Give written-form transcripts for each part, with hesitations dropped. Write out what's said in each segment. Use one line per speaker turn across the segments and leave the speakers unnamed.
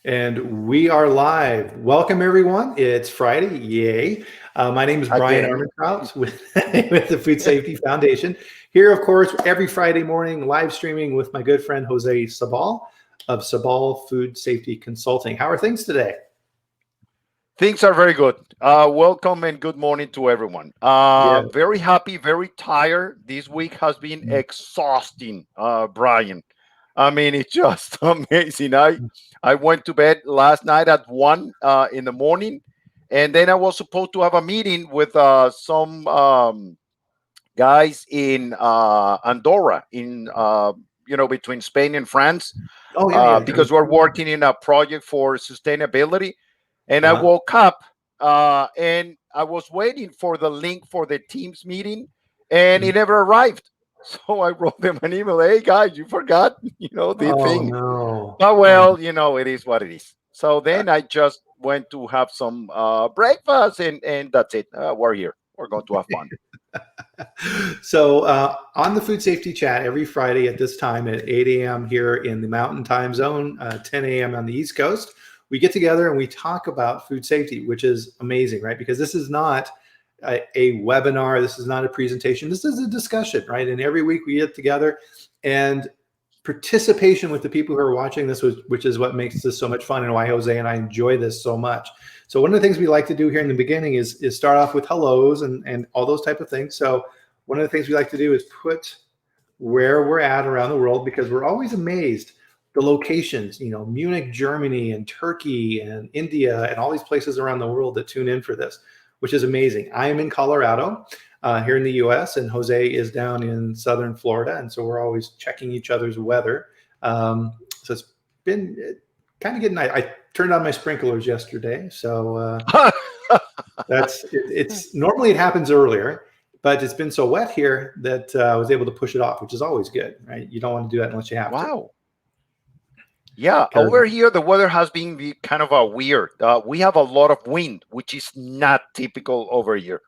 And we are live. Welcome, everyone. It's Friday. Yay. My name is Bryan
Again.
Armentrout with the Food Safety Foundation. Here, of course, every Friday morning, live streaming with my good friend Jose Sabal of Sabal Food Safety Consulting. How are things today?
Things are very good. Welcome and good morning to everyone.
Yeah.
Very happy, very tired. This week has been exhausting, Brian. I mean, it's just amazing. I went to bed last night at 1 in the morning, and then I was supposed to have a meeting with some guys in Andorra, between Spain and France,
Oh, yeah.
because we're working in a project for sustainability. And I
Uh-huh.
woke up and I was waiting for the link for the Teams meeting, and it never arrived. So I wrote them an email. Hey guys, you forgot, the
Oh,
thing.
no.
But
Oh,
well, it is what it is. So then I just went to have some breakfast, and that's it. We're here. We're going to have fun.
So on the food safety chat every Friday at this time at 8 a.m. here in the Mountain Time Zone, 10 a.m. on the East Coast, we get together and we talk about food safety, which is amazing, right? Because this is not a webinar, this is not a presentation, this is a discussion, right? And every week we get together and participation with the people who are watching this, which is what makes this so much fun and why Jose and I enjoy this so much. So one of the things we like to do here in the beginning is start off with hellos and all those type of things. So one of the things we like to do is put where we're at around the world, because we're always amazed the locations, Munich, Germany, and Turkey and India and all these places around the world that tune in for this, which is amazing. I am in Colorado here in the US, and Jose is down in Southern Florida. And so we're always checking each other's weather. So it's been kind of getting, I turned on my sprinklers yesterday. So it's normally it happens earlier, but it's been so wet here that I was able to push it off, which is always good, right? You don't want to do that unless you have to.
Wow. Yeah, over here the weather has been kind of a weird. We have a lot of wind, which is not typical over here.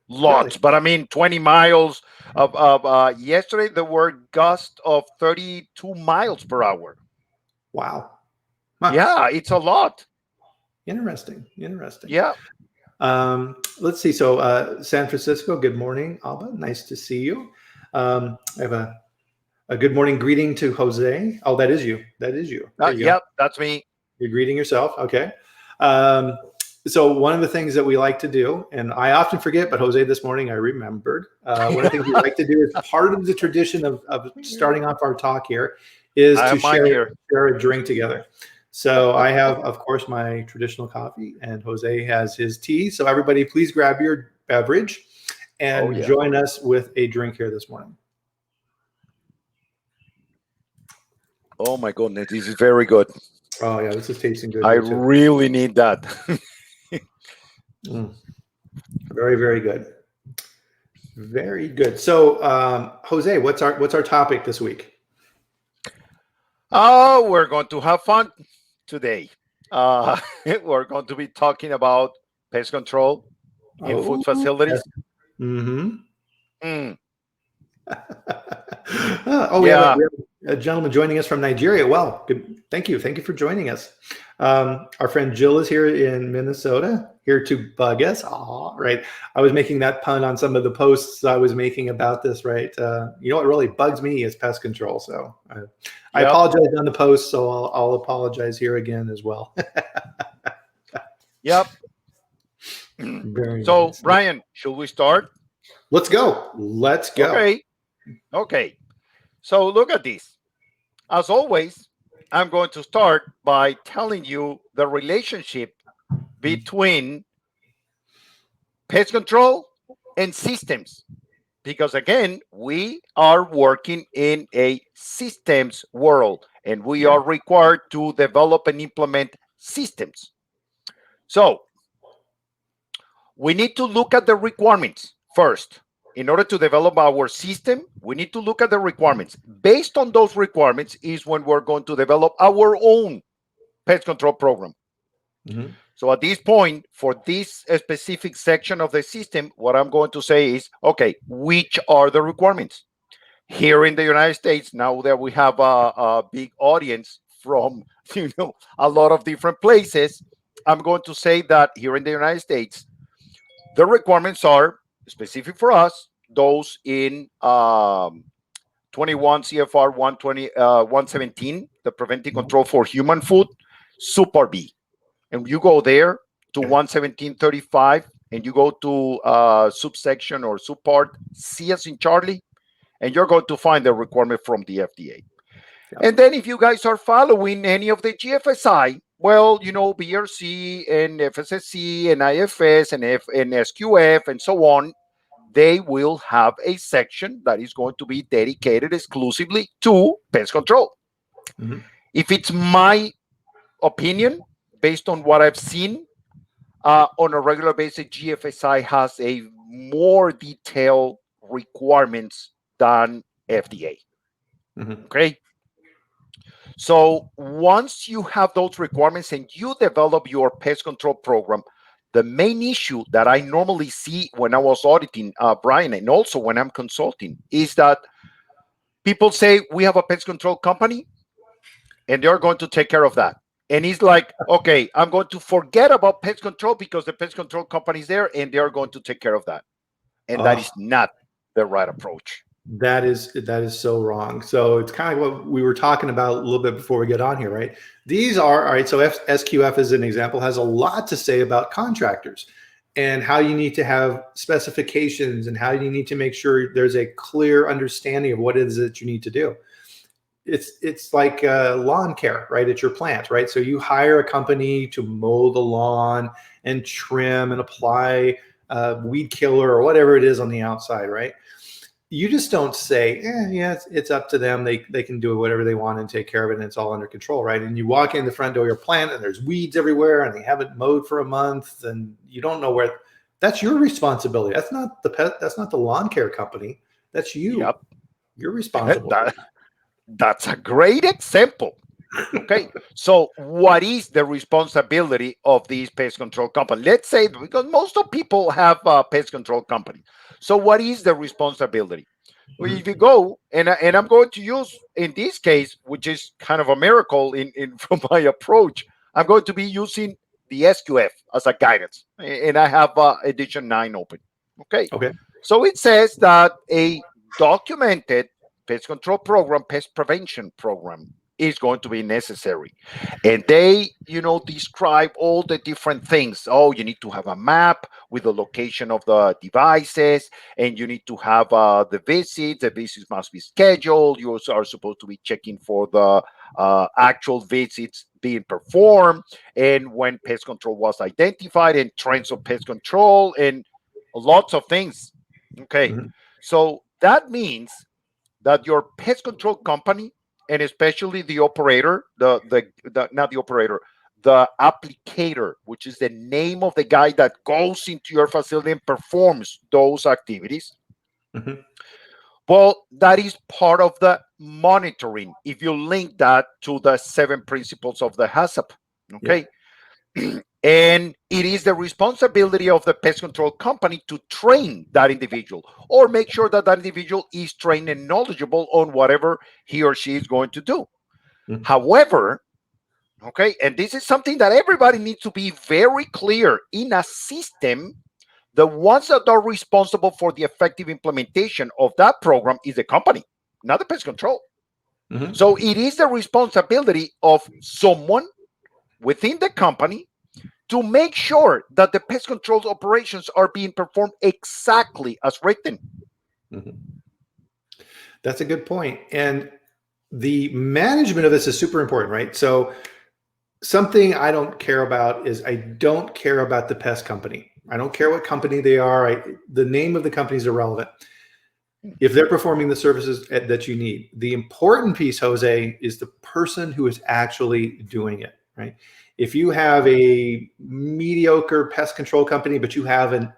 Lots,
Really?
but I mean 20 miles of yesterday there were gusts of 32 miles per hour.
Wow. Huh.
Yeah, it's a lot.
Interesting.
Yeah.
Let's see. So San Francisco, good morning, Alba. Nice to see you. I have a good morning greeting to Jose. Oh, that is you. There you
Yep,
go.
that's me.
You're greeting yourself. Okay. So one of the things that we like to do, and I often forget, but Jose, this morning I remembered, one of the things we like to do is part of the tradition of starting off our talk here is to share a drink together. So I have, of course, my traditional coffee, and Jose has his tea. So everybody, please grab your beverage and join us with a drink here this morning.
Oh my goodness, this is very good.
Oh yeah, this is tasting good.
I really need that.
Very, very good. Very good. So Jose, what's our topic this week?
Oh, we're going to have fun today. We're going to be talking about pest control in food facilities.
Mm-hmm. We have a gentleman joining us from Nigeria. Well, good. Thank you for joining us. Our friend Jill is here in Minnesota, here to bug us. Right. I was making that pun on some of the posts I was making about this. Right. What really bugs me is pest control. So I apologize on the post. So I'll apologize here again as well.
Yep. So
nice.
Brian, should we start?
Let's go.
Okay. So look at this. As always, I'm going to start by telling you the relationship between pest control and systems. Because again, we are working in a systems world, and we are required to develop and implement systems. So we need to look at the requirements first. In order to develop our system, we need to look at the requirements. Based on those requirements is when we're going to develop our own pest control program. Mm-hmm. So at this point, for this specific section of the system, what I'm going to say is, okay, which are the requirements? Here in the United States, now that we have a big audience from a lot of different places. I'm going to say that here in the United States, the requirements are specific for us. Those in 21 CFR 120 117, the preventive control for human food, Super B, and you go there to 117.35, and you go to subsection or subpart C as in Charlie, and you're going to find the requirement from the FDA. And then if you guys are following any of the GFSI, well, BRC and FSSC and IFS and SQF and so on, they will have a section that is going to be dedicated exclusively to pest control.
Mm-hmm.
If it's my opinion, based on what I've seen on a regular basis, GFSI has a more detailed requirements than FDA.
Mm-hmm.
Okay. So once you have those requirements and you develop your pest control program, the main issue that I normally see when I was auditing, Bryan, and also when I'm consulting, is that people say, we have a pest control company and they're going to take care of that. And it's like, okay, I'm going to forget about pest control because the pest control company is there and they're going to take care of that. And that is not the right approach.
That is so wrong. So it's kind of what we were talking about a little bit before we get on here, right? These are, all right, so SQF as an example has a lot to say about contractors and how you need to have specifications and how you need to make sure there's a clear understanding of what it is that you need to do. It's like lawn care, right? At your plant, right? So you hire a company to mow the lawn and trim and apply weed killer or whatever it is on the outside, right? You just don't say, yeah, it's up to them. They can do whatever they want and take care of it, and it's all under control, right? And you walk in the front door of your plant, and there's weeds everywhere, and they haven't mowed for a month, and you don't know where. That's your responsibility. That's not the lawn care company. That's you.
Yep.
You're responsible.
That's a great example. Okay, so what is the responsibility of these pest control company? Let's say, because most of people have a pest control company. So what is the responsibility? Well, if you go, and I'm going to use, in this case, which is kind of a miracle in from my approach, I'm going to be using the SQF as a guidance. And I have edition 9 open. Okay. So it says that a documented pest control program, pest prevention program, is going to be necessary. And they, describe all the different things. Oh, you need to have a map with the location of the devices, and you need to have the visits. The visits must be scheduled. You also are supposed to be checking for the actual visits being performed, and when pest control was identified, and trends of pest control, and lots of things. Okay. So that means that your pest control company, and especially the operator, the not the operator, the applicator, which is the name of the guy that goes into your facility and performs those activities. Well, that is part of the monitoring. If you link that to the 7 principles of the HACCP, okay? And it is the responsibility of the pest control company to train that individual, or make sure that that individual is trained and knowledgeable on whatever he or she is going to do. However, okay, and this is something that everybody needs to be very clear in a system. The ones that are responsible for the effective implementation of that program is the company, not the pest control. So it is the responsibility of someone within the company to make sure that the pest control operations are being performed exactly as written.
That's a good point. And the management of this is super important, right? So something I don't care about is I don't care about the pest company. I don't care what company they are. The name of the company is irrelevant. If they're performing the services that you need, the important piece, Jose, is the person who is actually doing it, right? If you have a mediocre pest control company, but you have an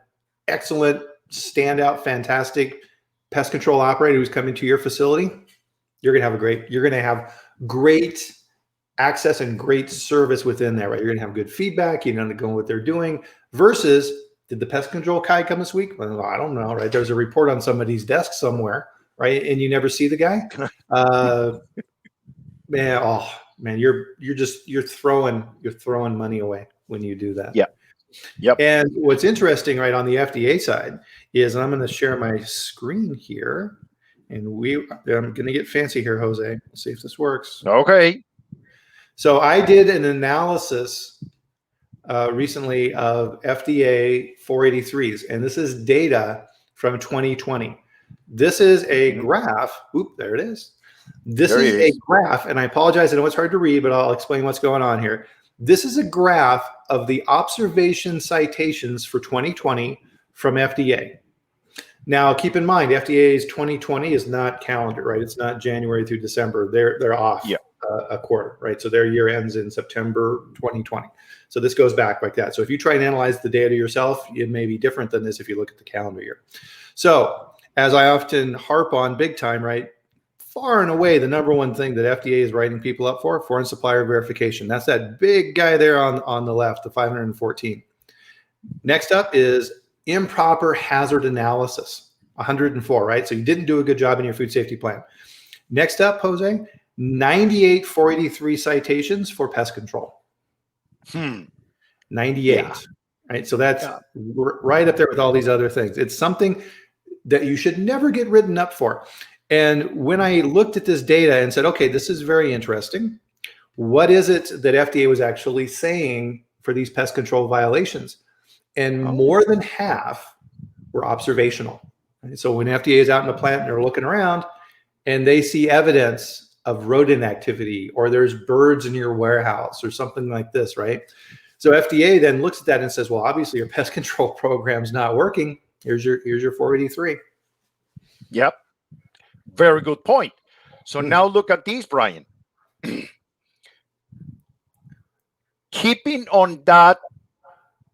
excellent, standout, fantastic pest control operator who's coming to your facility, you're going to have great access and great service within there, right? You're going to have good feedback. You know what they're doing versus, did the pest control guy come this week? Well, I don't know, right? There's a report on somebody's desk somewhere, right? And you never see the guy. Man, man, you're throwing money away when you do that.
Yeah. Yep.
And what's interesting, right, on the FDA side is, and I'm going to share my screen here, and I'm going to get fancy here, Jose. Let's see if this works.
Okay.
So I did an analysis recently of FDA 483s, and this is data from 2020. This is a graph. Oop, there it is. This is a graph, and I apologize. I know it's hard to read, but I'll explain what's going on here. This is a graph of the observation citations for 2020 from FDA. Now, keep in mind, FDA's 2020 is not calendar, right? It's not January through December. They're off a quarter, right? So their year ends in September 2020. So this goes back like that. So if you try and analyze the data yourself, it may be different than this if you look at the calendar year. So as I often harp on big time, right? Far and away, the number one thing that FDA is writing people up for, foreign supplier verification. That's that big guy there on the left, the 514. Next up is improper hazard analysis, 104, right? So you didn't do a good job in your food safety plan. Next up, Jose, 98 483 citations for pest control. 98, right? So that's right up there with all these other things. It's something that you should never get written up for. And when I looked at this data and said, okay, this is very interesting. What is it that FDA was actually saying for these pest control violations? And more than half were observational. Right? So when FDA is out in the plant and they're looking around and they see evidence of rodent activity, or there's birds in your warehouse or something like this, right? So FDA then looks at that and says, well, obviously your pest control program's not working. Here's your 483.
Yep. Very good point. So now look at these, Bryan. Keeping on that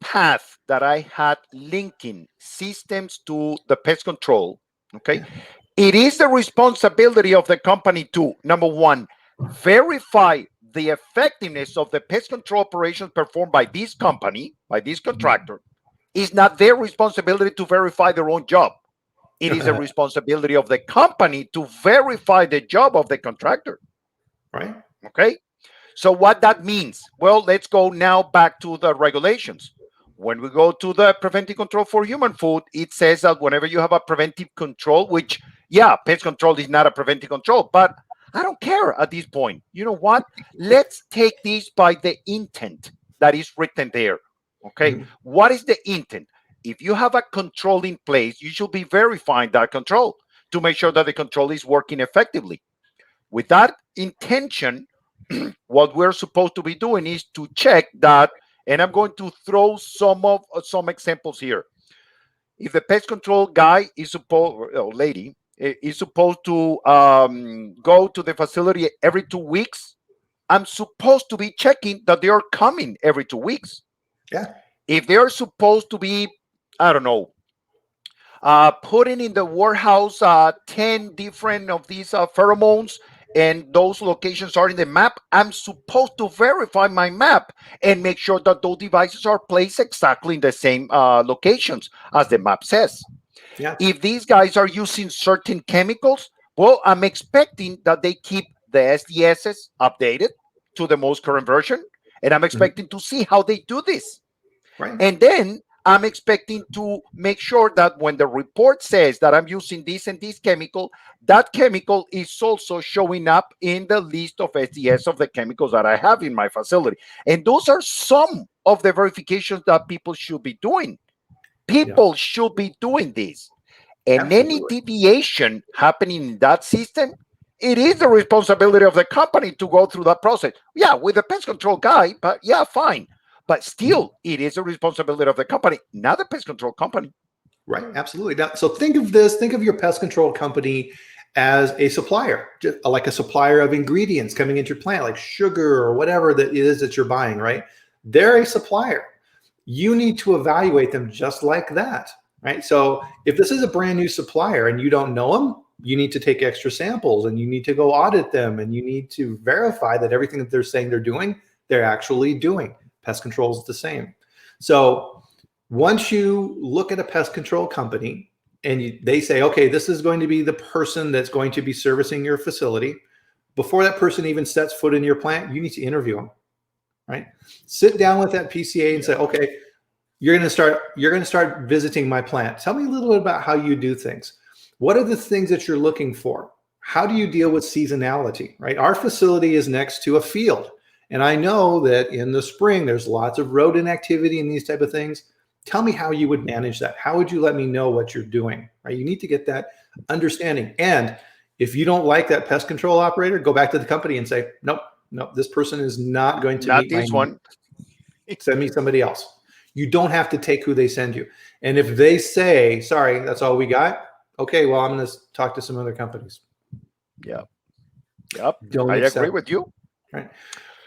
path that I had linking systems to the pest control, okay? It is the responsibility of the company to, number one, verify the effectiveness of the pest control operations performed by this company, by this contractor. It's not their responsibility to verify their own job. It is the responsibility of the company to verify the job of the contractor.
Right.
Okay. So what that means? Well, let's go now back to the regulations. When we go to the preventive control for human food, it says that whenever you have a preventive control, which, pest control is not a preventive control, but I don't care at this point. You know what? Let's take this by the intent that is written there. Okay. What is the intent? If you have a control in place, you should be verifying that control to make sure that the control is working effectively. With that intention, what we're supposed to be doing is to check that, and I'm going to throw some examples here. If the pest control guy is supposed, or lady, is supposed to go to the facility every 2 weeks, I'm supposed to be checking that they are coming every 2 weeks.
Yeah.
If they are supposed to be, I don't know, putting in the warehouse 10 different of these pheromones, and those locations are in the map, I'm supposed to verify my map and make sure that those devices are placed exactly in the same locations as the map says. Yeah. If these guys are using certain chemicals, well, I'm expecting that they keep the SDSs updated to the most current version, and I'm expecting to see how they do this. Right. And then I'm expecting to make sure that when the report says that I'm using this and this chemical, that chemical is also showing up in the list of SDS of the chemicals that I have in my facility. And those are some of the verifications that people should be doing. People should be doing this. And any deviation happening in that system, it is the responsibility of the company to go through that process. Yeah, with the pest control guy, but fine. But still, it is a responsibility of the company, not the pest control company.
Right, absolutely. Now, so think of this, think of your pest control company as a supplier, just like a supplier of ingredients coming into your plant, like sugar or whatever that it is that you're buying, right? They're a supplier. You need to evaluate them just like that, right? So if this is a brand new supplier and you don't know them, you need to take extra samples and you need to go audit them and you need to verify that everything that they're saying they're doing, they're actually doing. Pest control is the same. So once you look at a pest control company and they say, okay, this is going to be the person that's going to be servicing your facility, before that person even sets foot in your plant, you need to interview them, right? Sit down with that PCA and say, okay, you're going to start visiting my plant. Tell me a little bit about how you do things. What are the things that you're looking for? How do you deal with seasonality, right? Our facility is next to a field. And I know that in the spring, there's lots of rodent activity and these type of things. Tell me how you would manage that. How would you let me know what you're doing, right? You need to get that understanding. And if you don't like that pest control operator, go back to the company and say, nope, this person is not going to meet
this
my
one.
Send me somebody else. You don't have to take who they send you. And if they say, sorry, that's all we got. Okay, well, I'm going to talk to some other companies.
Yep.
I
agree with you.
Right.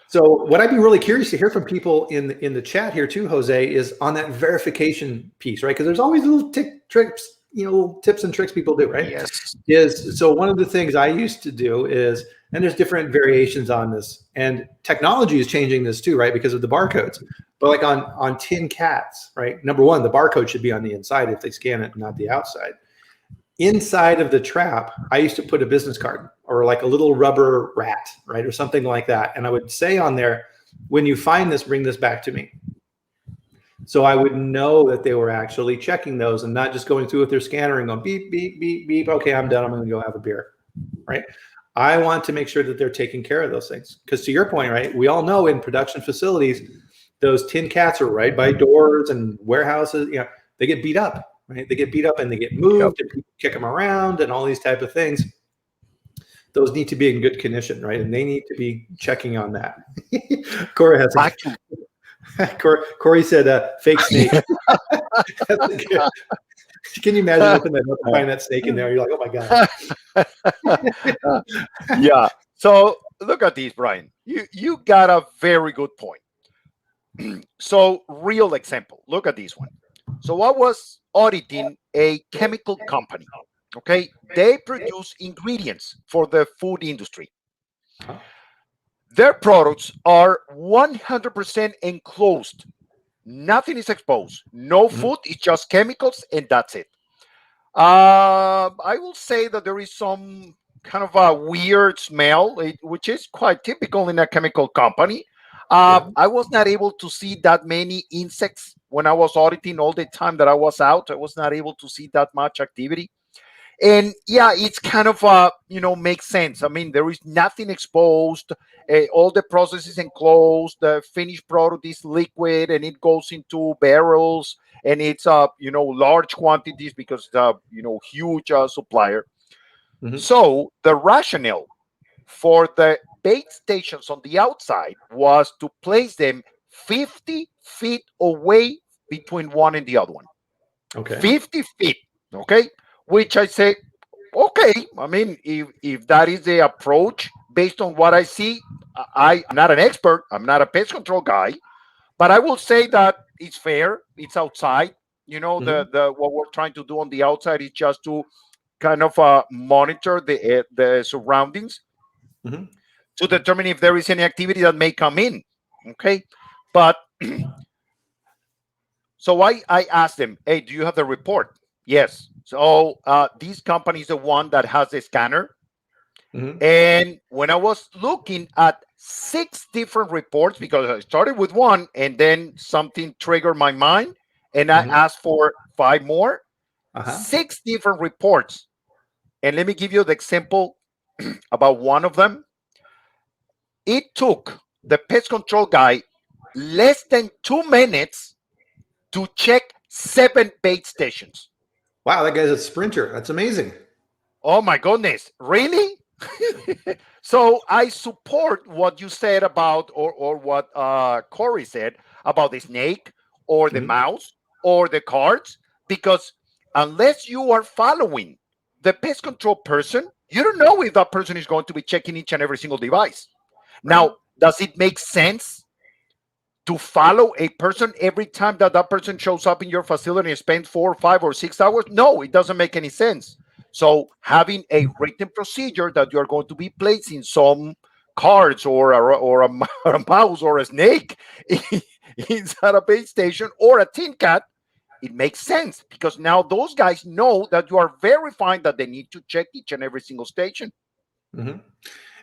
So what I'd be really curious to hear from people in the chat here too, Jose, is on that verification piece, right? Because there's always little tricks, little tips and tricks people do, right?
Yes.
So one of the things I used to do is, and there's different variations on this, and technology is changing this too, right? Because of the barcodes. But like on tin cats, right? Number one, the barcode should be on the inside if they scan it, not the outside. Inside of the trap, I used to put a business card or like a little rubber rat, right? Or something like that. And I would say on there, when you find this, bring this back to me. So I would know that they were actually checking those and not just going through with their scanner and going beep, beep, beep, beep. Okay, I'm done. I'm going to go have a beer, right? I want to make sure that they're taking care of those things. Because to your point, right, we all know in production facilities, those tin cats are right by doors and warehouses. They get beat up. Right? They get beat up and they get moved and people kick them around and all these type of things. Those need to be in good condition, right? And they need to be checking on that. Corey has Corey said fake snake. Can you imagine opening that up and find that snake in there? You're like, oh my God.
Yeah. So look at this, Bryan. You got a very good point. So real example. Look at this one. So I was auditing a chemical company. Okay, they produce ingredients for the food industry. Their products are 100% enclosed. Nothing is exposed. No food. It's just chemicals, and that's it. I will say that there is some kind of a weird smell, which is quite typical in a chemical company. I was not able to see that many insects when I was auditing all the time that I was out. I was not able to see that much activity. And yeah, it's kind of, makes sense. I mean, there is nothing exposed. All the process is enclosed. The finished product is liquid and it goes into barrels and it's, large quantities because it's a, huge supplier. So the rationale for the bait stations on the outside was to place them 50 feet away between one and the other one.
Okay.
50 feet. Okay. Which I say, okay. I mean, if that is the approach based on what I see, I'm not an expert. I'm not a pest control guy, but I will say that it's fair. It's outside. The what we're trying to do on the outside is just to kind of monitor the surroundings to determine if there is any activity that may come in. Okay. But so I asked them, hey, do you have the report? Yes. So this company is the one that has the scanner. And when I was looking at 6 different reports, because I started with one and then something triggered my mind and I asked for 5 more, 6 different reports. And let me give you the example about one of them. It took the pest control guy less than 2 minutes to check 7 bait stations.
Wow, that guy's a sprinter. That's amazing.
Oh my goodness, really? So I support what you said about, or what Corey said about the snake or the mouse or the cards, because unless you are following the pest control person, you don't know if that person is going to be checking each and every single device. Now, does it make sense to follow a person every time that person shows up in your facility and spends 4, 5, or 6 hours? No, it doesn't make any sense. So having a written procedure that you're going to be placing some cards or a mouse or a snake inside a bait station or a tin cat, it makes sense because now those guys know that you are verifying that they need to check each and every single station.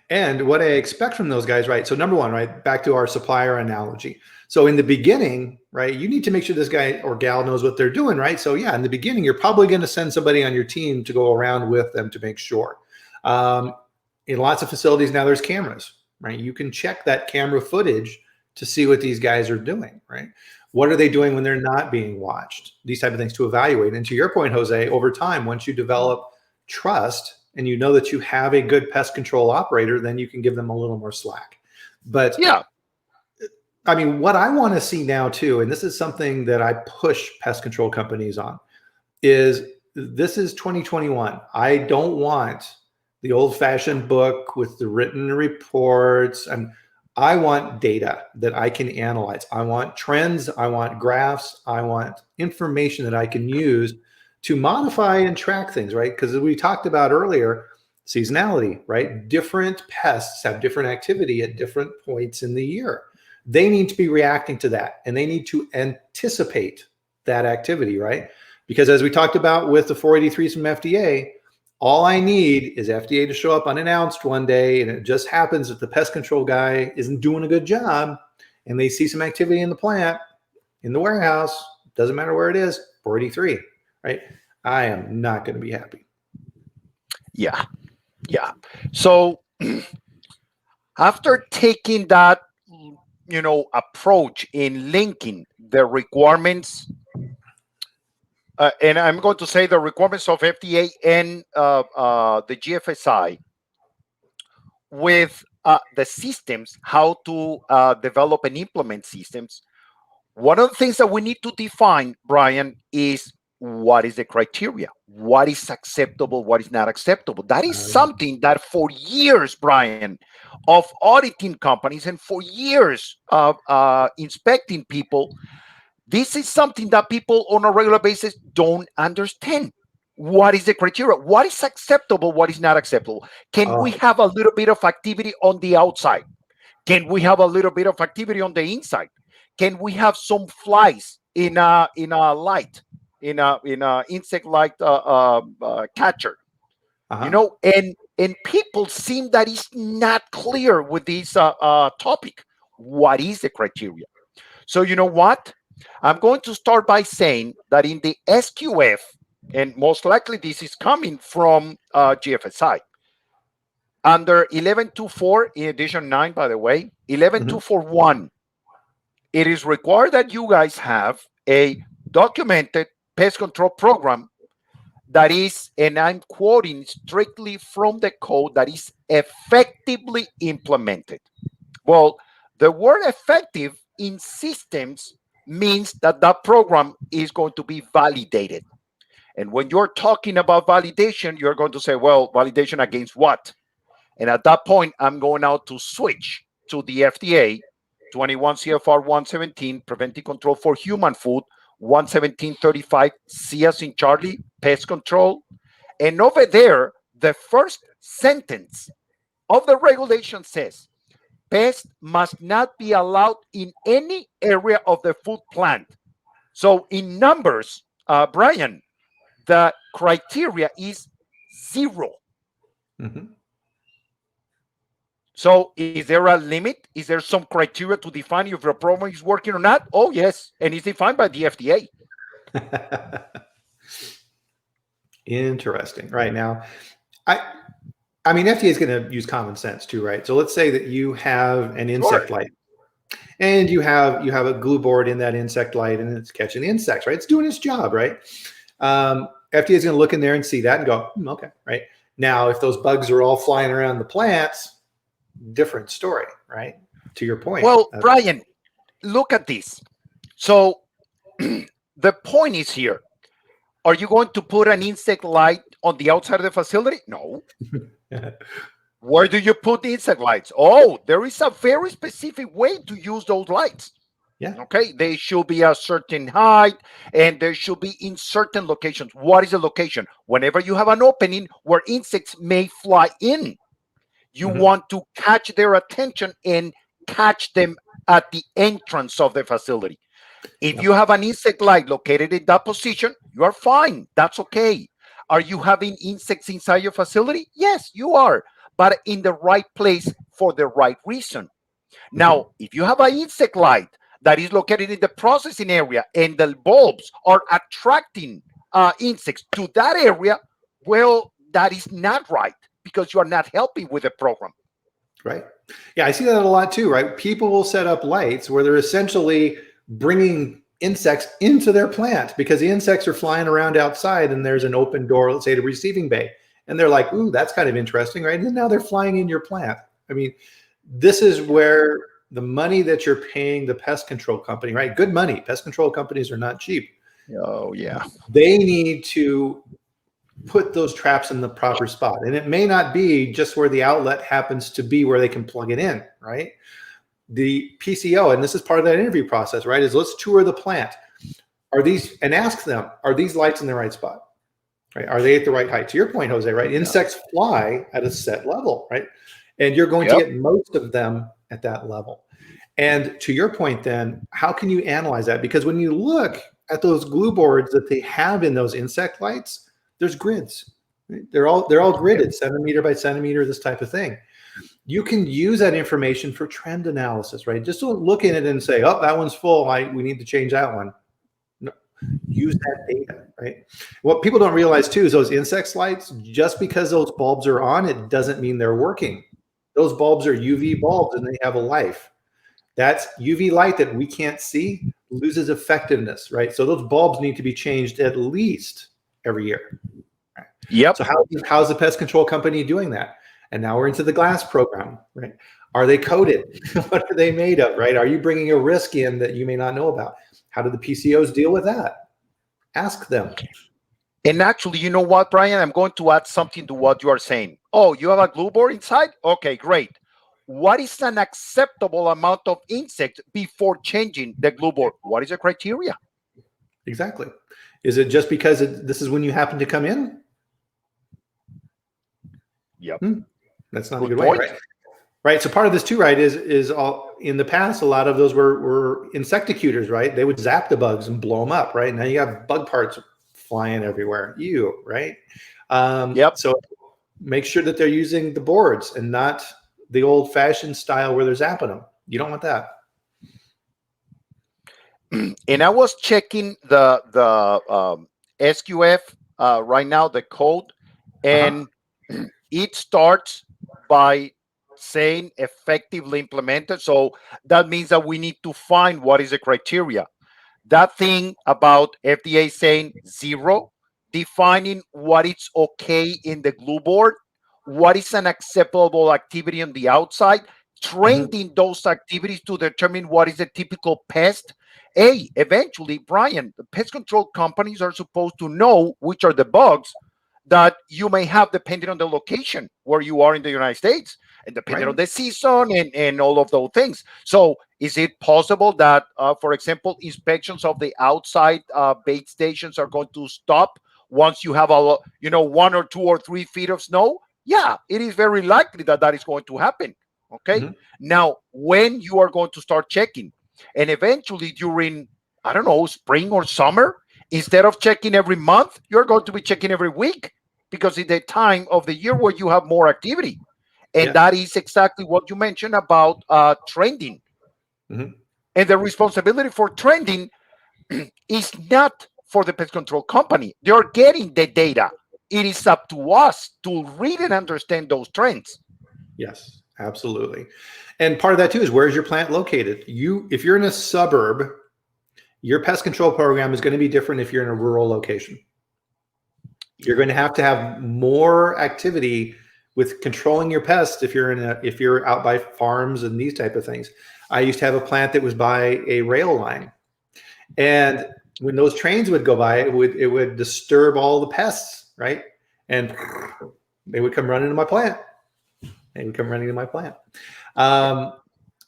And what I expect from those guys, right? So number one, right, back to our supplier analogy. So in the beginning, right, you need to make sure this guy or gal knows what they're doing, right? So yeah, in the beginning, you're probably going to send somebody on your team to go around with them to make sure. In lots of facilities now, there's cameras, right? You can check that camera footage to see what these guys are doing, right? What are they doing when they're not being watched? These type of things to evaluate. And to your point, Jose, over time, once you develop trust and you know that you have a good pest control operator, then you can give them a little more slack. But
Yeah.
I mean, what I want to see now too, and this is something that I push pest control companies on, is this is 2021. I don't want the old-fashioned book with the written reports, and I want data that I can analyze. I want trends, I want graphs, I want information that I can use to modify and track things, right? Because as we talked about earlier, seasonality, right? Different pests have different activity at different points in the year. They need to be reacting to that, and they need to anticipate that activity, right? Because as we talked about with the 483s from FDA, all I need is FDA to show up unannounced one day, and it just happens that the pest control guy isn't doing a good job, and they see some activity in the plant, in the warehouse, doesn't matter where it is, 483, right? I am not going to be happy.
Yeah. Yeah. So after taking that, approach in linking the requirements, and I'm going to say the requirements of FDA and the GFSI with the systems, how to develop and implement systems. One of the things that we need to define, Bryan, is what is the criteria? What is acceptable? What is not acceptable? That is something that for years, Bryan, of auditing companies and for years of inspecting people, this is something that people on a regular basis don't understand. What is the criteria? What is acceptable? What is not acceptable? Can we have a little bit of activity on the outside? Can we have a little bit of activity on the inside? Can we have some flies in a light, in a insect light catcher? And people seem that is not clear with this topic. What is the criteria? So you know what? I'm going to start by saying that in the SQF, and most likely this is coming from GFSI, under 1124 in edition 9, by the way, 11241, it is required that you guys have a documented pest control program that is, and I'm quoting strictly from the code, that is effectively implemented. Well, the word effective in systems means that that program is going to be validated. And when you're talking about validation, you're going to say, well, validation against what? And at that point, I'm going now to switch to the FDA 21 CFR 117, Preventive Control for Human Food, 117.35, C as in Charlie, Pest Control. And over there, the first sentence of the regulation says, pests must not be allowed in any area of the food plant. So in numbers, Bryan, the criteria is 0. So is there a limit? Is there some criteria to define if your program is working or not? Oh, yes. And it's defined by the FDA.
Interesting. Right now, I mean, FDA is going to use common sense too, right? So let's say that you have an insect light, and you have a glue board in that insect light, and it's catching the insects, right? It's doing its job, right? FDA is going to look in there and see that and go, okay, right? Now, if those bugs are all flying around the plants, different story, right? To your point.
Well, Bryan, look at this. So the point is here. Are you going to put an insect light on the outside of the facility? No. Where do you put the insect lights? Oh, there is a very specific way to use those lights.
Yeah.
Okay. They should be a certain height, and they should be in certain locations. What is the location? Whenever you have an opening where insects may fly in, you want to catch their attention and catch them at the entrance of the facility. If you have an insect light located in that position, you are fine. That's okay. Are you having insects inside your facility? Yes, you are. but in the right place for the right reason. Now, if you have an insect light that is located in the processing area and the bulbs are attracting insects to that area, well, that is not right because you are not helping with the program.
Right. Yeah, I see that a lot too, right? People will set up lights where they're essentially bringing insects into their plant because the insects are flying around outside and there's an open door, let's say the receiving bay. And they're like, ooh, that's kind of interesting, right? And now they're flying in your plant. I mean, this is where the money that you're paying the pest control company, right? Good money. Pest control companies are not cheap.
Oh, yeah.
They need to put those traps in the proper spot. And it may not be just where the outlet happens to be where they can plug it in, right? The PCO, and this is part of that interview process, right, is let's tour the plant. And ask them, are these lights in the right spot? Right? Are they at the right height? To your point, Jose, right? Insects fly at a set level, right? And you're going to get most of them at that level. And to your point then, how can you analyze that? Because when you look at those glue boards that they have in those insect lights, there's grids. They're all gridded, centimeter by centimeter, this type of thing. You can use that information for trend analysis, right? Just don't look at it and say, oh, that one's full. We need to change that one. No, use that data, right? What people don't realize too is those insect lights, just because those bulbs are on, it doesn't mean they're working. Those bulbs are UV bulbs and they have a life. That's UV light that we can't see loses effectiveness, right? So those bulbs need to be changed at least every year. Right?
Yep.
So how's the pest control company doing that? And now we're into the glass program, right? Are they coated? What are they made of, right? Are you bringing a risk in that you may not know about? How do the PCOs deal with that? Ask them.
And actually, you know what, Brian? I'm going to add something to what you are saying. Oh, you have a glue board inside? Okay, great. What is an acceptable amount of insects before changing the glue board? What is the criteria?
Exactly. Is it just because this is when you happen to come in?
Yep.
That's not a good way, right? Right. So part of this too, right, is all in the past, a lot of those were insecticutors, right? They would zap the bugs and blow them up, right? Now you have bug parts flying everywhere. Right? So make sure that they're using the boards and not the old-fashioned style where they're zapping them. You don't want that.
And I was checking the SQF right now, the code, and it starts by saying effectively implemented. So that means that we need to find what is the criteria. That thing about FDA saying 0, defining what is okay in the glue board, what is an acceptable activity on the outside, trending those activities to determine what is a typical pest. Eventually, Brian, the pest control companies are supposed to know which are the bugs that you may have depending on the location where you are in the United States and depending on the season and all of those things. So is it possible that, for example, inspections of the outside bait stations are going to stop once you have 1 or 2 or 3 feet of snow? Yeah, it is very likely that that is going to happen. Okay. Now, when you are going to start checking, and eventually during, I don't know, spring or summer, instead of checking every month, you're going to be checking every week because it's the time of the year where you have more activity. And that is exactly what you mentioned about trending. And the responsibility for trending is not for the pest control company. They're getting the data. It is up to us to read and understand those trends.
Yes, absolutely. And part of that too is, where's your plant located? If you're in a suburb, your pest control program is going to be different if you're in a rural location. You're going to have more activity with controlling your pests if you're out by farms and these type of things. I used to have a plant that was by a rail line, and when those trains would go by, it would disturb all the pests, right? And they would come running to my plant.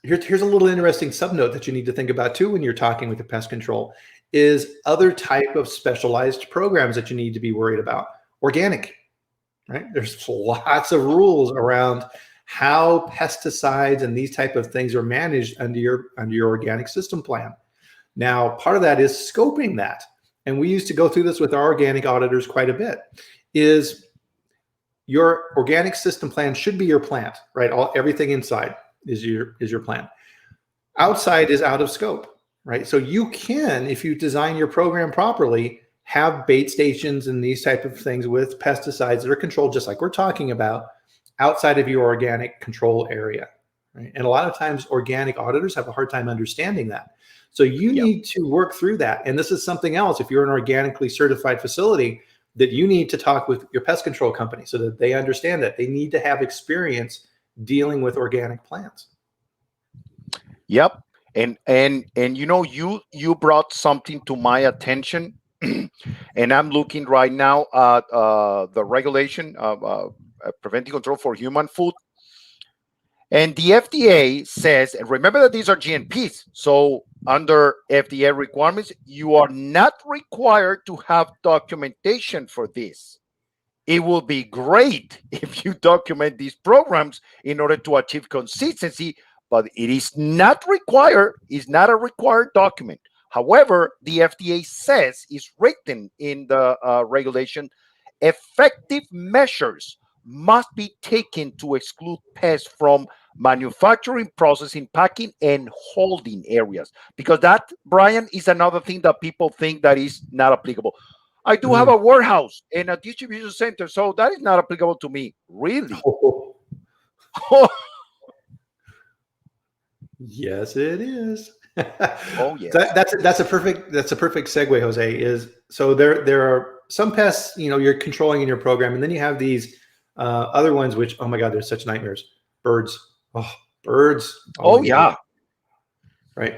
Here's a little interesting subnote that you need to think about too when you're talking with the pest control is other type of specialized programs that you need to be worried about. Organic, right? There's lots of rules around how pesticides and these type of things are managed under your organic system plan. Now, part of that is scoping that. And we used to go through this with our organic auditors quite a bit, is your organic system plan should be your plant, right? Everything inside is your plan. Outside is out of scope, right? So you can, if you design your program properly, have bait stations and these type of things with pesticides that are controlled, just like we're talking about, outside of your organic control area, right? And a lot of times organic auditors have a hard time understanding that. So you need to work through that. And this is something else, if you're an organically certified facility, that you need to talk with your pest control company so that they understand that they need to have experience dealing with organic plants.
Yep. And you brought something to my attention, and I'm looking right now at the regulation of preventive control for human food. And the FDA says, and remember that these are GMPs. So under FDA requirements, you are not required to have documentation for this. It will be great if you document these programs in order to achieve consistency, but it is not required. It's not a required document. However, the FDA says, is written in the regulation, effective measures must be taken to exclude pests from manufacturing, processing, packing, and holding areas. Because that, Bryan, is another thing that people think that is not applicable. I do have a warehouse and a distribution center, so that is not applicable to me. Really?
Yes, it is.
Oh, yeah.
That's a perfect segue, Jose. Is so there are some pests, you're controlling in your program, and then you have these other ones which, oh my God, they're such nightmares. Birds. Oh, birds.
Oh yeah.
Right.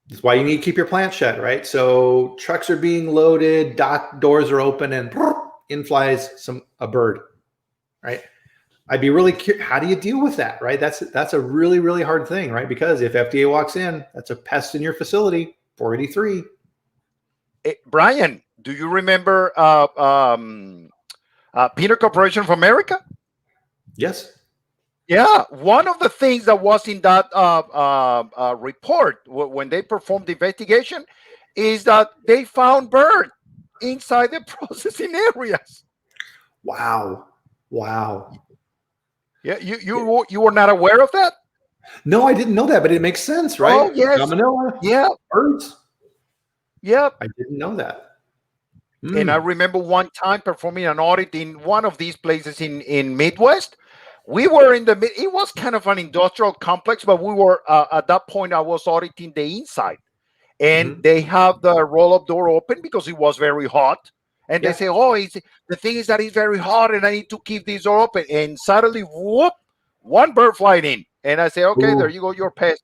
That's why you need to keep your plant shut, right? So trucks are being loaded, dock doors are open, and in flies a bird, right? I'd be really curious, how do you deal with that, right? That's a really, really hard thing, right? Because if FDA walks in, that's a pest in your facility, 483.
Bryan, do you remember Peanut Corporation of America?
Yes.
Yeah, one of the things that was in that report when they performed the investigation is that they found birds inside the processing areas.
Wow.
Yeah, you were not aware of that?
No, I didn't know that, but it makes sense, right?
Oh, yes.
Salmonella.
Yeah.
Birds.
Yep.
I didn't know that.
And I remember one time performing an audit in one of these places in Midwest. We were it was kind of an industrial complex, but we were, at that point, I was auditing the inside. And they have the roll-up door open because it was very hot. And they say, the thing is that it's very hot and I need to keep this door open. And suddenly, whoop, one bird flying in. And I say, okay, there you go, your pest.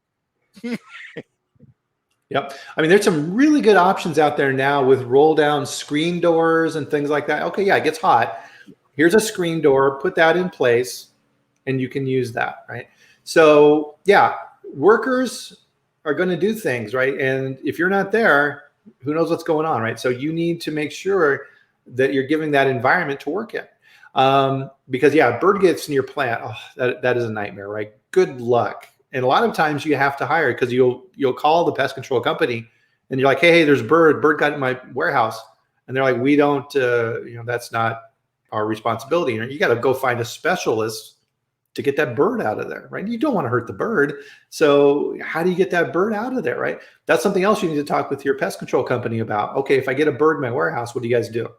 Yep. I mean, there's some really good options out there now with roll down screen doors and things like that. Okay, yeah, it gets hot. Here's a screen door, put that in place, and you can use that, right? So yeah, workers are going to do things, right? And if you're not there, who knows what's going on, right? So you need to make sure that you're giving that environment to work in. Because yeah, a bird gets in your plant, that is a nightmare, right? Good luck. And a lot of times you have to hire, because you'll call the pest control company and you're like, hey, there's a bird got in my warehouse. And they're like, we don't, that's not our responsibility. You got to go find a specialist to get that bird out of there, right? You don't want to hurt the bird. So how do you get that bird out of there, right? That's something else you need to talk with your pest control company about. Okay, if I get a bird in my warehouse, what do you guys do?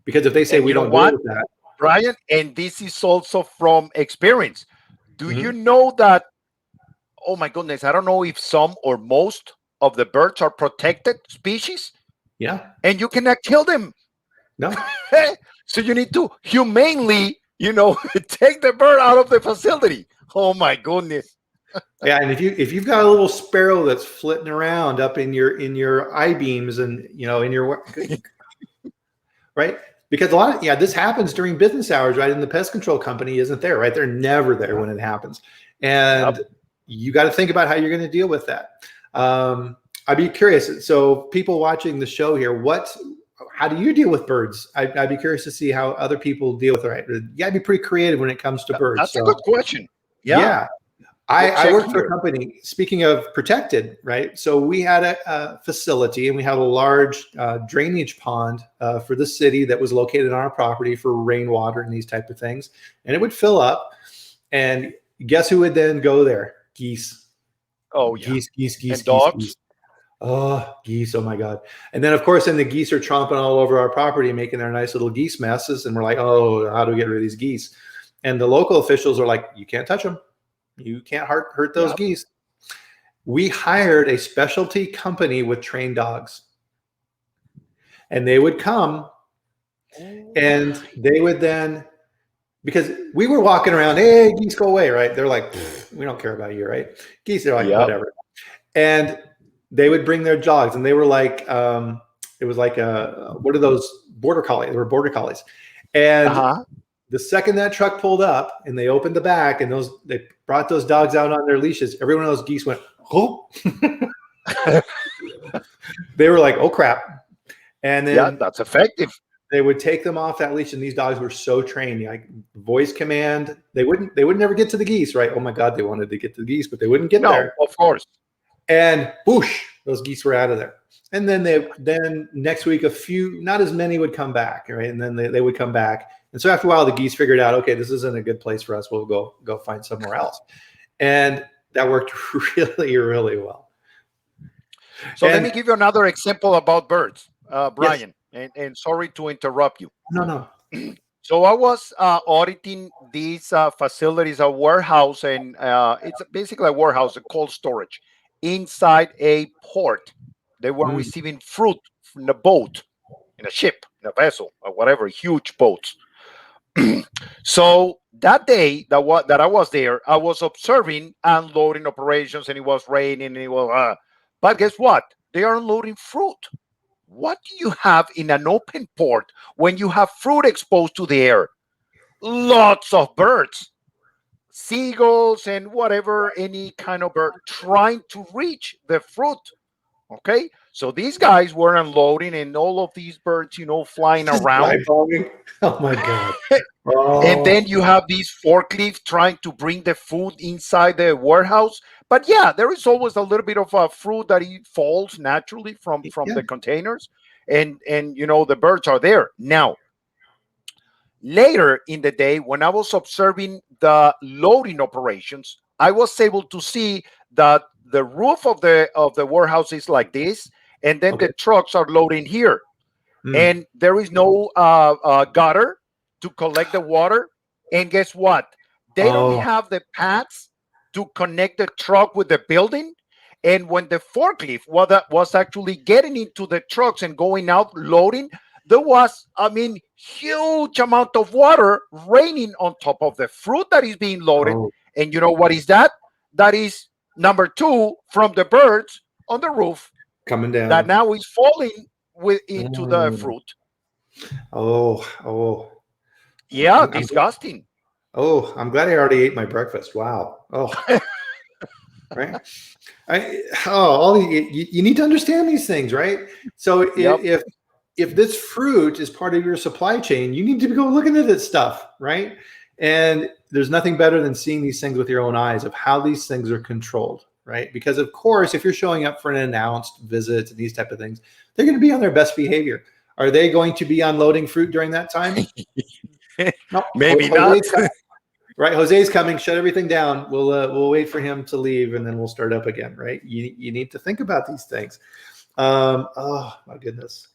Because if they say we don't deal with that.
Bryan, and this is also from experience. Do you know that, oh my goodness, I don't know if some or most of the birds are protected species?
Yeah.
And you cannot kill them.
No.
So you need to humanely, take the bird out of the facility. Oh my goodness.
Yeah, and if you've got a little sparrow that's flitting around up in your I-beams and in your right? Because this happens during business hours, right? And the pest control company isn't there, right? They're never there when it happens. And you got to think about how you're going to deal with that. I'd be curious. So people watching the show here, how do you deal with birds? I'd be curious to see how other people deal with it. Right? You got to be pretty creative when it comes to birds.
That's a good question.
Yeah.
We'll
I
check
worked for a
here.
company, speaking of protected, right? So we had a facility and we had a large drainage pond for the city that was located on our property for rainwater and these type of things. And it would fill up. And guess who would then go there? Geese.
Oh yeah,
Geese, geese, geese,
and
geese,
dogs.
geese. Oh, geese. Oh my God. And then of course, then the geese are tromping all over our property, making their nice little geese messes. And we're like, oh, how do we get rid of these geese? And the local officials are like, you can't touch them. You can't hurt those
Yep.
geese. We hired a specialty company with trained dogs. And they would come
Oh
and
my.
they would then, because we were walking around, hey, geese, go away, right? They're like, we don't care about you, right? Geese are like,
Yep.
whatever. And they would bring their dogs, and they were like, it was like what are those border collies? They were border collies. And
Uh-huh.
the second that truck pulled up and they opened the back and they brought those dogs out on their leashes, every one of those geese went, oh. They were like, oh crap. And
Yeah,
then
that's effective.
they would take them off that leash, and these dogs were so trained, like voice command. They would never get to the geese, right? Oh my God, they wanted to get to the geese, but they wouldn't get
No,
there.
of course.
And whoosh, those geese were out of there. And then next week, not as many would come back, right? And then they would come back. And so after a while, the geese figured out, okay, this isn't a good place for us. We'll go find somewhere else. And that worked really, really well.
So
And
let me give you another example about birds,
yes,
Bryan, and sorry to interrupt you.
no.
So I was auditing these facilities, a warehouse, and it's basically a warehouse, a cold storage, inside a port. They were
Mm.
receiving fruit from a boat, in a ship, in a vessel, or whatever, huge boats. So that day that I was there, I was observing unloading operations, and it was raining, and it was. But guess what? They are unloading fruit. What do you have in an open port when you have fruit exposed to the air? Lots of birds, seagulls, and whatever, any kind of bird trying to reach the fruit. Okay, so these guys were unloading, and all of these birds, flying
Just dry
around.
bombing. Oh my God.
And
Oh,
then you have these forklifts trying to bring the food inside the warehouse. But yeah, there is always a little bit of fruit that it falls naturally from
yeah.
the containers, and the birds are there. Now, later in the day, when I was observing the loading operations, I was able to see that the roof of the warehouse is like this, and then
Okay.
the trucks are loading here,
Mm.
and there is no gutter to collect the water. And guess what? They don't
Oh,
have the paths to connect the truck with the building. And when the forklift was actually getting into the trucks and going out loading, there was, I mean, huge amount of water raining on top of the fruit that is being loaded.
oh,
And you know what is that? That is number two from the birds on the roof
coming
that
down.
now is falling into the
Mm.
fruit.
Oh.
Yeah,
I'm, I'm
disgusting.
I'm glad I already ate my breakfast. Wow. Oh, right. You need to understand these things, right? So
Yep.
if this fruit is part of your supply chain, you need to go looking at this stuff, right? And there's nothing better than seeing these things with your own eyes of how these things are controlled, right? Because of course, if you're showing up for an announced visit and these type of things, they're going to be on their best behavior. Are they going to be unloading fruit during that time? No.
Maybe not.
Jose's coming, right? Jose's coming. Shut everything down. We'll wait for him to leave, and then we'll start up again, right? You need to think about these things. Oh my goodness,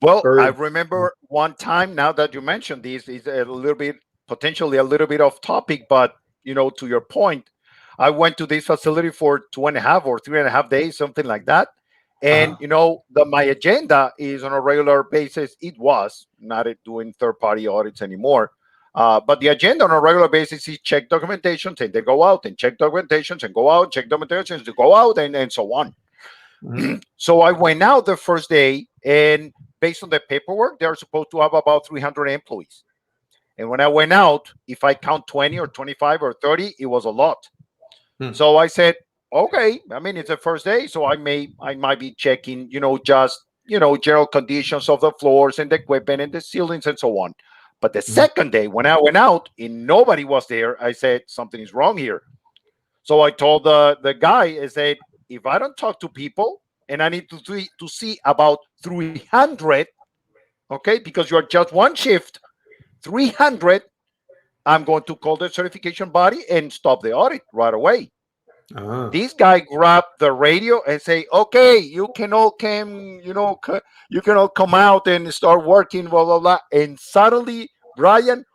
Well, I
birds.
remember one time, now that you mentioned this, is a little bit, potentially a little bit off topic, but to your point, I went to this facility for 2.5 or 3.5 days, something like that. And
Uh-huh.
my agenda is on a regular basis. It was not doing third-party audits anymore. But the agenda on a regular basis is check documentations and they go out, and check documentations and go out, check documentations to go out, and so on.
Mhm.
So I went out the first day, and based on the paperwork, they're supposed to have about 300 employees. And when I went out, if I count 20 or 25 or 30, it was a lot.
Hmm.
So I said, okay, I mean, it's the first day, so I might be checking, just general conditions of the floors and the equipment and the ceilings and so on. But the
Mhm.
second day, when I went out and nobody was there, I said something is wrong here. So I told the guy, I said, if I don't talk to people and I need to see about 300, okay, because you're just one shift, 300, I'm going to call the certification body and stop the audit right away.
Ah.
This guy grabbed the radio and say, okay, you can all come, you can all come out and start working, blah, blah, blah. And suddenly, Bryan,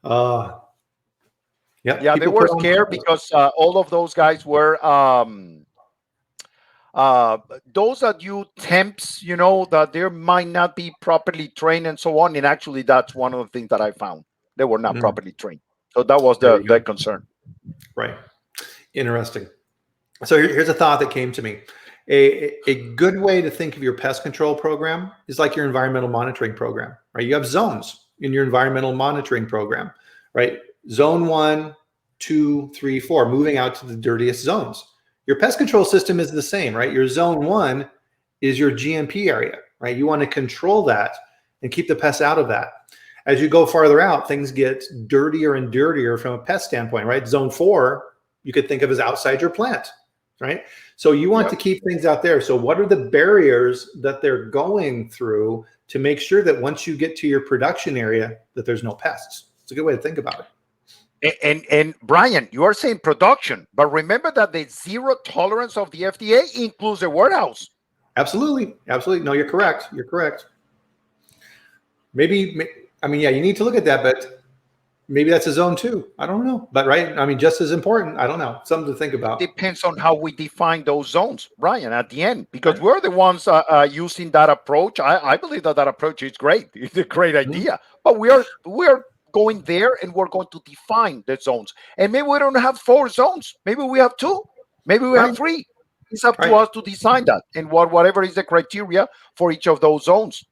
oh,
Yep.
yeah, they
People
were
put on.
scared because all of those guys were uh, those that you temps, that they might not be properly trained and so on. And actually, that's one of the things that I found. They were not
Mm,
properly trained. So that was
there you
the
go.
concern.
Right. Interesting. So here's a thought that came to me. A good way to think of your pest control program is like your environmental monitoring program, right? You have zones in your environmental monitoring program, right? Zone 1, 2, 3, 4, moving out to the dirtiest zones. Your pest control system is the same, right? Your zone 1 is your GMP area, right? You want to control that and keep the pests out of that. As you go farther out, things get dirtier and dirtier from a pest standpoint, right? Zone 4, you could think of as outside your plant, right? So you want to
Yep.
keep things out there. So what are the barriers that they're going through to make sure that once you get to your production area, that there's no pests? It's a good way to think about it.
And Bryan, you are saying production, but remember that the zero tolerance of the FDA includes the warehouse.
Absolutely. Absolutely. No, you're correct. You're correct. Maybe, I mean, yeah, you need to look at that, but maybe that's a zone 2. I don't know. But right. I mean, just as important. I don't know. Something to think about.
Depends on how we define those zones, Bryan, at the end, because we're the ones using that approach. I believe that approach is great. It's a great idea, but we are going there and we're going to define the zones. And maybe we don't have 4 zones. Maybe we have 2. Maybe we have 3. It's up to
Right.
us to design that and whatever is the criteria for each of those zones.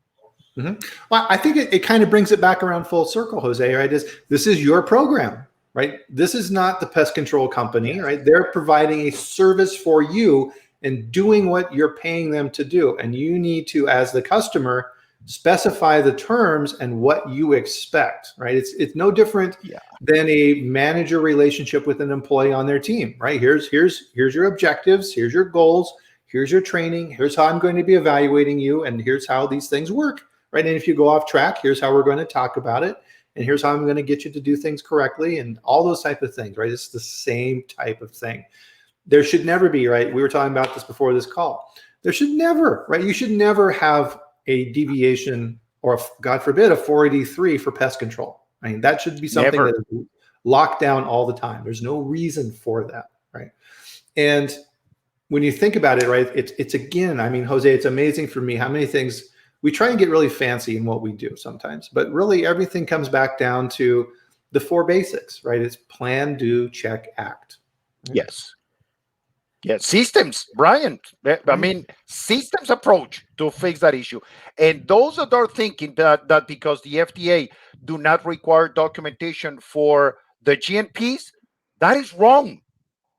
Mm-hmm. Well, I think it kind of brings it back around full circle, Jose, right? This is your program, right? This is not the pest control company, right? They're providing a service for you and doing what you're paying them to do. And you need to, as the customer, specify the terms and what you expect, right? It's no different than a manager relationship with an employee on their team, right? Here's your objectives, here's your goals, here's your training, here's how I'm going to be evaluating you, and here's how these things work. Right. And if you go off track, here's how we're going to talk about it. And here's how I'm going to get you to do things correctly and all those type of things. Right. It's the same type of thing. There should never be, right? We were talking about this before this call. There should never, right? You should never have a deviation or, God forbid, a 483 for pest control. I mean, that should be something that is locked down all the time. There's no reason for that. Right. And when you think about it, right, it's again, I mean, Jose, it's amazing for me how many things we try and get really fancy in what we do sometimes, but really everything comes back down to the 4 basics, right? It's plan, do, check, act. Right?
Yes. Yeah, systems, Bryan. I mean, systems approach to fix that issue. And those that are thinking that because the FDA do not require documentation for the GNPs, that is wrong.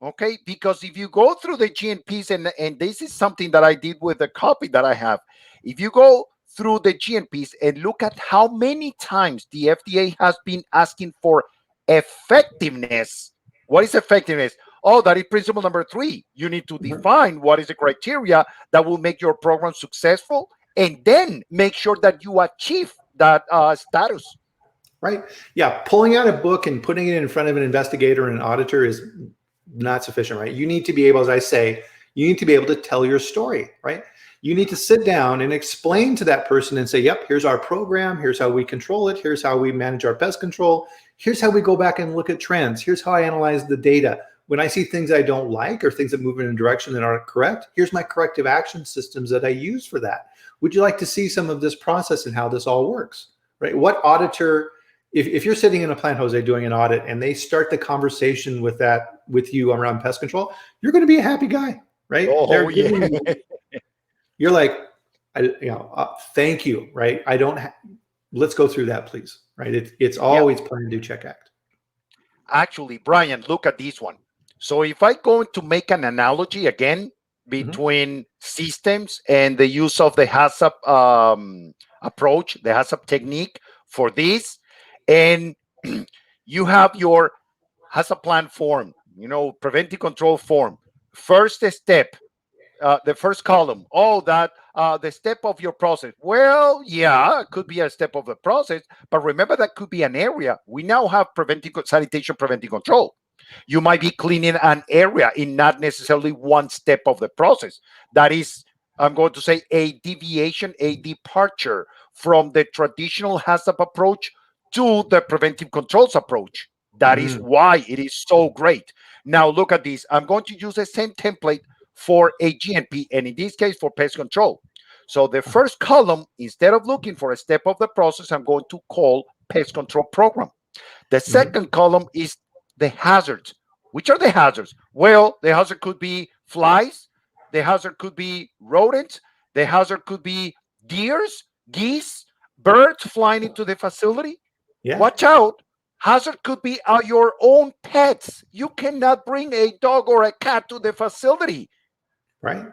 Okay, because if you go through the GNPs, and this is something that I did with the copy that I have, if you go through the GNPs and look at how many times the FDA has been asking for effectiveness. What is effectiveness? Oh, that is principle number 3. You need to define what is the criteria that will make your program successful, and then make sure that you achieve that status.
Right. Yeah. Pulling out a book and putting it in front of an investigator and an auditor is not sufficient, right? You need to be able, as I say, you need to be able to tell your story, right? You need to sit down and explain to that person and say, yep, here's our program. Here's how we control it. Here's how we manage our pest control. Here's how we go back and look at trends. Here's how I analyze the data. When I see things I don't like or things that move in a direction that aren't correct, here's my corrective action systems that I use for that. Would you like to see some of this process and how this all works, right? What auditor, if you're sitting in a plant, Jose, doing an audit and they start the conversation with you around pest control, you're going to be a happy guy, right?
Oh, yeah.
You're like, thank you, right? Let's go through that, please, right? It's always plan, do, check, act.
Actually, Bryan, look at this one. So if I go to make an analogy again between systems and the use of the HACCP approach, the HACCP technique for this, and you have your HACCP plan form, preventive control form. First step, the first column, the step of your process. Well, yeah, it could be a step of the process, but remember that could be an area. We now have sanitation preventive control. You might be cleaning an area in not necessarily one step of the process. That is, I'm going to say, a deviation, a departure from the traditional HACCP approach to the preventive controls approach. That is why it is so great. Now, look at this. I'm going to use the same template for a GNP, and in this case, for pest control. So the first column, instead of looking for a step of the process, I'm going to call pest control program. The second column is the hazards. Which are the hazards? Well, the hazard could be flies. The hazard could be rodents. The hazard could be deers, geese, birds flying into the facility.
Yeah.
Watch out. Hazard could be your own pets. You cannot bring a dog or a cat to the facility.
Right.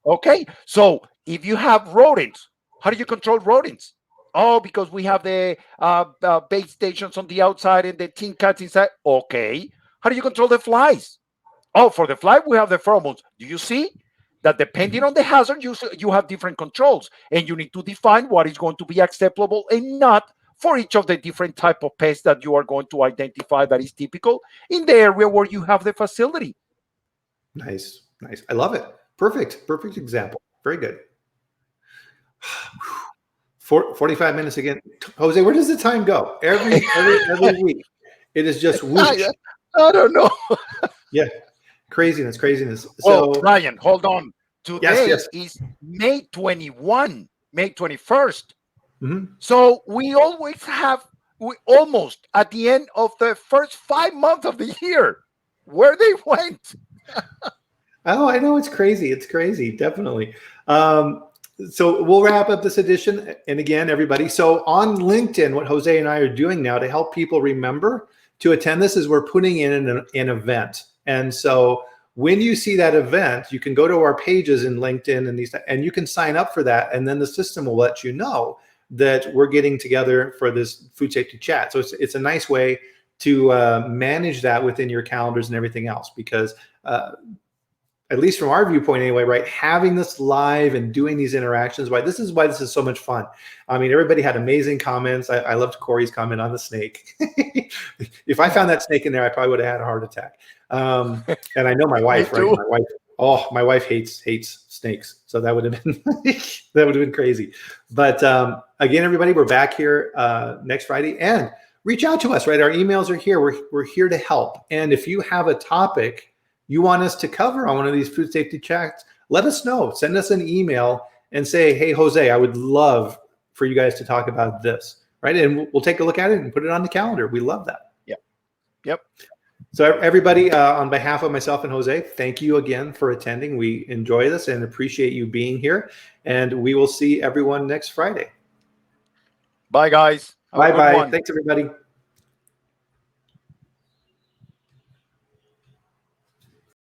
Okay. So if you have rodents, how do you control rodents? Oh, because we have the bait stations on the outside and the tin cats inside. Okay. How do you control the flies? Oh, for the fly, we have the pheromones. Do you see that depending on the hazard, you have different controls, and you need to define what is going to be acceptable and not for each of the different type of pests that you are going to identify that is typical in the area where you have the facility.
Nice. Nice. I love it. Perfect. Perfect example. Very good. 45 minutes again. Jose, where does the time go? Every week. It is just whoosh.
I don't know.
Yeah. Craziness.
Well,
So,
Bryan, hold on. Today
yes.
is May 21, May 21st. So we almost at the end of the first 5 months of the year, where they went.
Oh, I know. It's crazy. It's crazy. Definitely. So we'll wrap up this edition. And again, everybody, so on LinkedIn, what Jose and I are doing now to help people remember to attend this is we're putting in an event. And so when you see that event, you can go to our pages in LinkedIn and you can sign up for that. And then the system will let you know that we're getting together for this food safety chat. So it's a nice way to manage that within your calendars and everything else, because at least from our viewpoint anyway, right, having this live and doing these interactions, this is why this is so much fun. I mean, everybody had amazing comments. I loved Corey's comment on the snake. If I found that snake in there, I probably would have had a heart attack. And I know my wife, right? My wife hates snakes. So that would have been crazy. But again, everybody, we're back here next Friday, and reach out to us, right? Our emails are here. We're here to help. And if you have a topic you want us to cover on one of these food safety chats, let us know. Send us an email and say, hey, Jose, I would love for you guys to talk about this, right? And we'll take a look at it and put it on the calendar. We love that.
Yep.
So everybody, on behalf of myself and Jose, thank you again for attending. We enjoy this and appreciate you being here. And we will see everyone next Friday.
Bye, guys.
Bye-bye. Thanks, everybody.